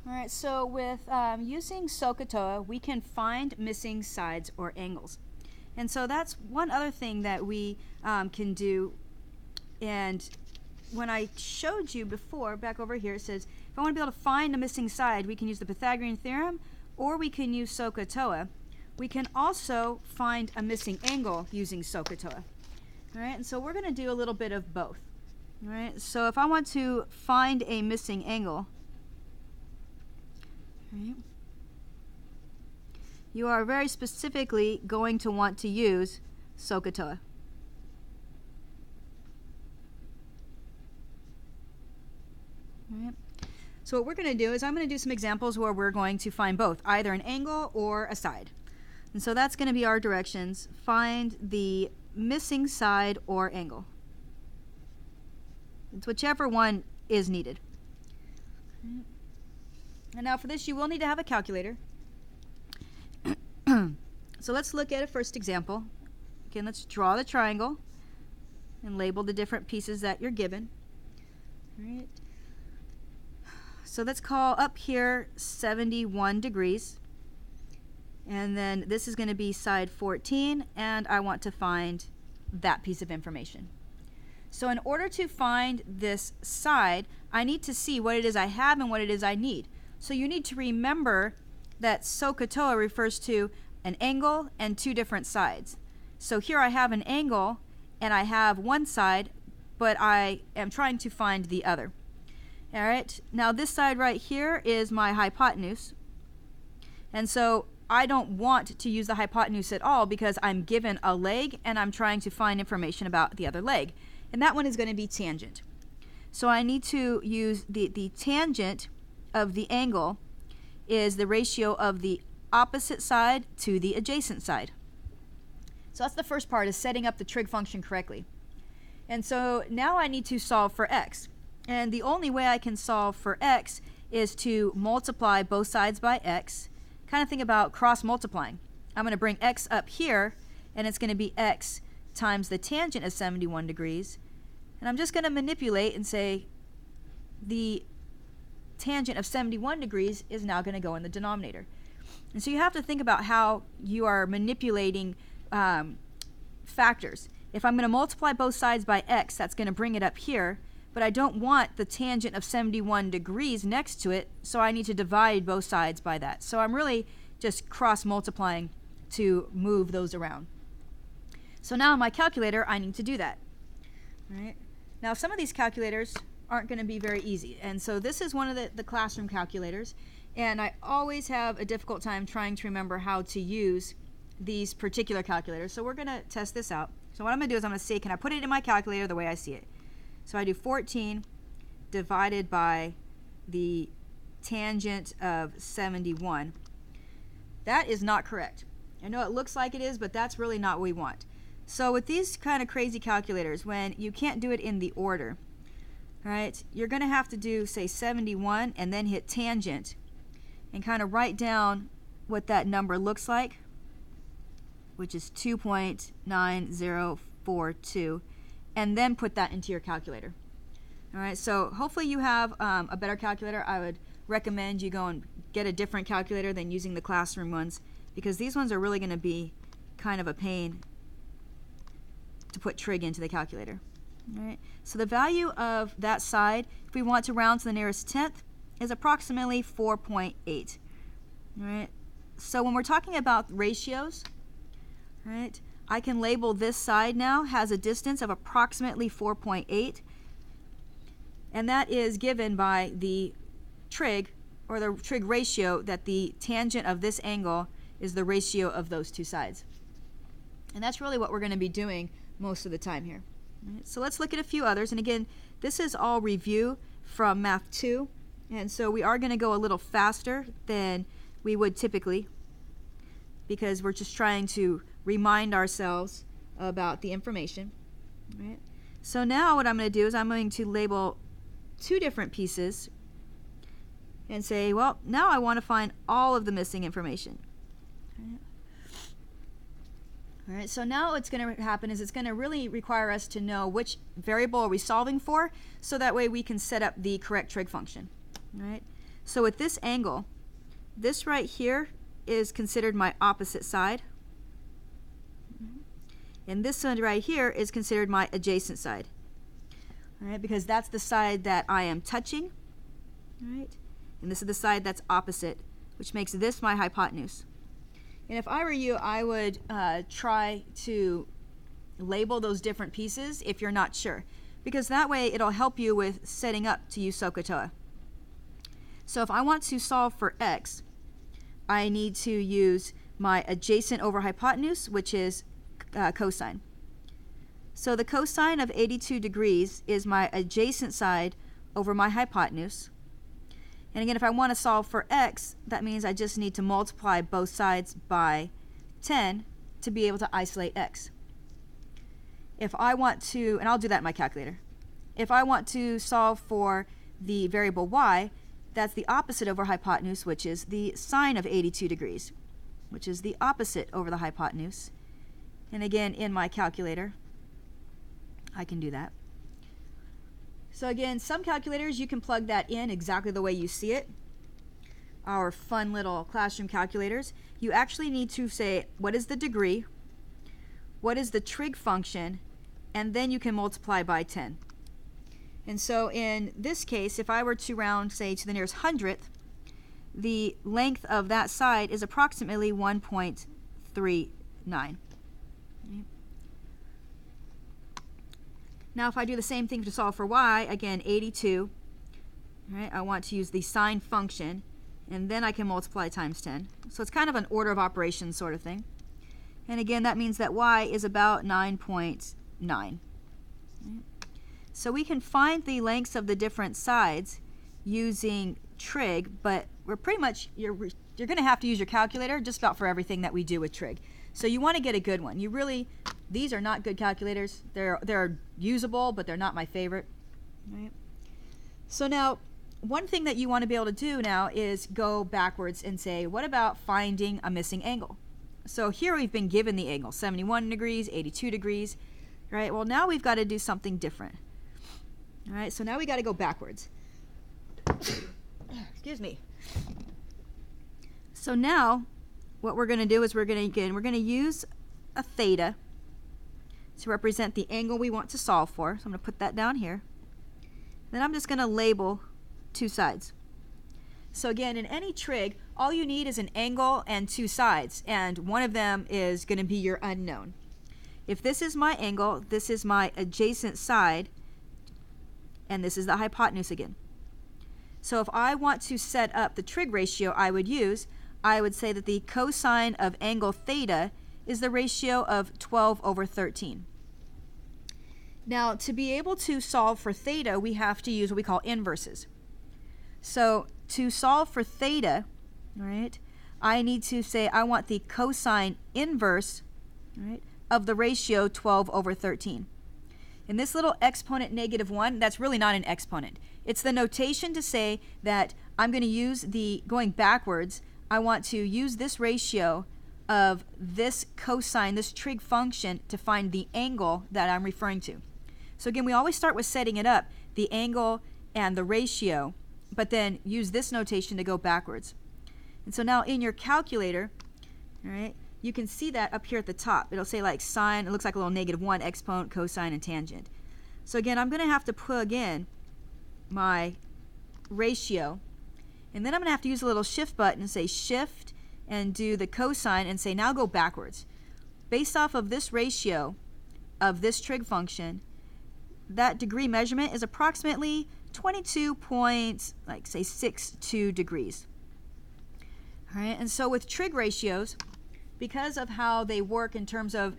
All right, so with using SOHCAHTOA, we can find missing sides or angles. And so that's one other thing that we can do. And when I showed you before, back over here, it says, if I want to be able to find a missing side, we can use the Pythagorean theorem, or we can use SOHCAHTOA. We can also find a missing angle using SOHCAHTOA. All right, and so we're going to do a little bit of both. All right, so if I want to find a missing angle, right, you are very specifically going to want to use SOHCAHTOA. Right. So what we're going to do is I'm going to do some examples where we're going to find both, either an angle or a side. And so that's going to be our directions. Find the missing side or angle. It's whichever one is needed. Okay. And now for this you will need to have a calculator. So let's look at a first example. Again, let's draw the triangle and label the different pieces that you're given. All right. So let's call up here 71 degrees. And then this is going to be side 14, and I want to find that piece of information. So in order to find this side, I need to see what it is I have and what it is I need. So you need to remember that SOHCAHTOA refers to an angle and two different sides. So here I have an angle and I have one side, but I am trying to find the other. All right, now this side right here is my hypotenuse. And so I don't want to use the hypotenuse at all because I'm given a leg and I'm trying to find information about the other leg. And that one is going to be tangent. So I need to use the tangent of the angle is the ratio of the opposite side to the adjacent side. So that's the first part, is setting up the trig function correctly. And so now I need to solve for x. And the only way I can solve for x is to multiply both sides by x. Kind of think about cross multiplying. I'm going to bring x up here, and it's going to be x times the tangent of 71 degrees. And I'm just going to manipulate and say the tangent of 71 degrees is now going to go in the denominator. And so you have to think about how you are manipulating factors. If I'm going to multiply both sides by x, that's going to bring it up here, but I don't want the tangent of 71 degrees next to it, so I need to divide both sides by that. So I'm really just cross multiplying to move those around. So now in my calculator, I need to do that. All right. Now some of these calculators aren't going to be very easy, and so this is one of the classroom calculators, and I always have a difficult time trying to remember how to use these particular calculators. So we're going to test this out. So what I'm going to do is I'm going to say, can I put it in my calculator the way I see it? So I do 14 divided by the tangent of 71. That is not correct. I know it looks like it is, but that's really not what we want. So with these kind of crazy calculators, when you can't do it in the order, all right, you're going to have to do, say, 71 and then hit tangent and kind of write down what that number looks like, which is 2.9042, and then put that into your calculator. All right, so hopefully you have a better calculator. I would recommend you go and get a different calculator than using the classroom ones, because these ones are really going to be kind of a pain to put trig into the calculator. All right, so the value of that side, if we want to round to the nearest tenth, is approximately 4.8. All right, so when we're talking about ratios, all right, I can label this side now has a distance of approximately 4.8, and that is given by the trig, or the trig ratio, that the tangent of this angle is the ratio of those two sides. And that's really what we're going to be doing most of the time here. All right, so let's look at a few others, and again, this is all review from Math 2, and so we are going to go a little faster than we would typically, because we're just trying to remind ourselves about the information. Right? So now what I'm going to do is I'm going to label two different pieces and say, well, now I want to find all of the missing information. All right, so now what's going to happen is it's going to really require us to know which variable are we solving for, so that way we can set up the correct trig function. All right? So with this angle, this right here is considered my opposite side. And this one right here is considered my adjacent side. All right, because that's the side that I am touching. All right, and this is the side that's opposite, which makes this my hypotenuse. And if I were you, I would try to label those different pieces if you're not sure, because that way it'll help you with setting up to use SOHCAHTOA. So if I want to solve for x, I need to use my adjacent over hypotenuse, which is cosine. So the cosine of 82 degrees is my adjacent side over my hypotenuse. And again, if I want to solve for x, that means I just need to multiply both sides by 10 to be able to isolate x. If I want to, and I'll do that in my calculator, if I want to solve for the variable y, that's the opposite over hypotenuse, which is the sine of 82 degrees, which is the opposite over the hypotenuse. And again, in my calculator, I can do that. So again, some calculators, you can plug that in exactly the way you see it. Our fun little classroom calculators. You actually need to say, what is the degree? What is the trig function? And then you can multiply by 10. And so in this case, if I were to round, say, to the nearest hundredth, the length of that side is approximately 1.39. Now if I do the same thing to solve for y, again 82, right, I want to use the sine function, and then I can multiply times 10. So it's kind of an order of operations sort of thing. And again, that means that y is about 9.9. Right? So we can find the lengths of the different sides using trig, but we're pretty much, you're going to have to use your calculator just about for everything that we do with trig. So you want to get a good one. You really, these are not good calculators. They're usable, but they're not my favorite. Right? So now, one thing that you want to be able to do now is go backwards and say, what about finding a missing angle? So here we've been given the angle, 71 degrees, 82 degrees. Right? Well, now we've got to do something different. All right, so now we got to go backwards. Excuse me. So now what we're going to do is we're going to use a theta to represent the angle we want to solve for. So I'm going to put that down here. Then I'm just going to label two sides. So again, in any trig, all you need is an angle and two sides, and one of them is going to be your unknown. If this is my angle, this is my adjacent side, and this is the hypotenuse again. So if I want to set up the trig ratio I would say that the cosine of angle theta is the ratio of 12 over 13. Now, to be able to solve for theta, we have to use what we call inverses. So to solve for theta, right, I need to say I want the cosine inverse, right, of the ratio 12 over 13. In this little exponent -1, that's really not an exponent. It's the notation to say that I'm going to use going backwards, I want to use this ratio of this cosine, this trig function, to find the angle that I'm referring to. So again, we always start with setting it up, the angle and the ratio, but then use this notation to go backwards. And so now in your calculator, all right, you can see that up here at the top. It'll say like sine, it looks like a little -1, exponent, cosine, and tangent. So again, I'm going to have to plug in my ratio, and then I'm going to have to use a little shift button and say shift and do the cosine and say now go backwards. Based off of this ratio of this trig function, that degree measurement is approximately 22.62 degrees. All right, and so with trig ratios, because of how they work in terms of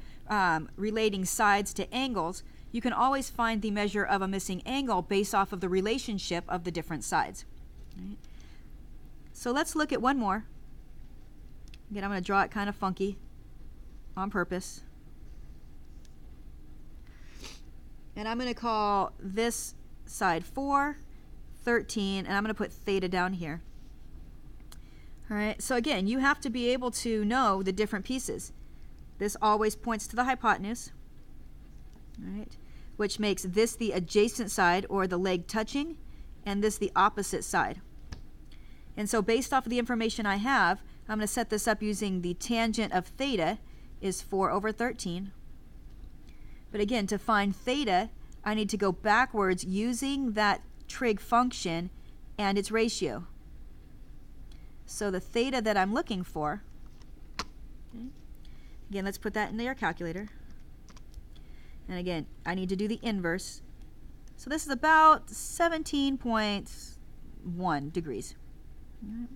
relating sides to angles, you can always find the measure of a missing angle based off of the relationship of the different sides. Right. So let's look at one more. Again, I'm going to draw it kind of funky on purpose. And I'm going to call this side 4, 13, and I'm going to put theta down here. All right, so again, you have to be able to know the different pieces. This always points to the hypotenuse, all right, which makes this the adjacent side or the leg touching, and this the opposite side. And so based off of the information I have, I'm going to set this up using the tangent of theta is 4/13. But again, to find theta, I need to go backwards using that trig function and its ratio. So the theta that I'm looking for, okay, again, let's put that into your calculator. And again, I need to do the inverse. So this is about 17.1 degrees. All right.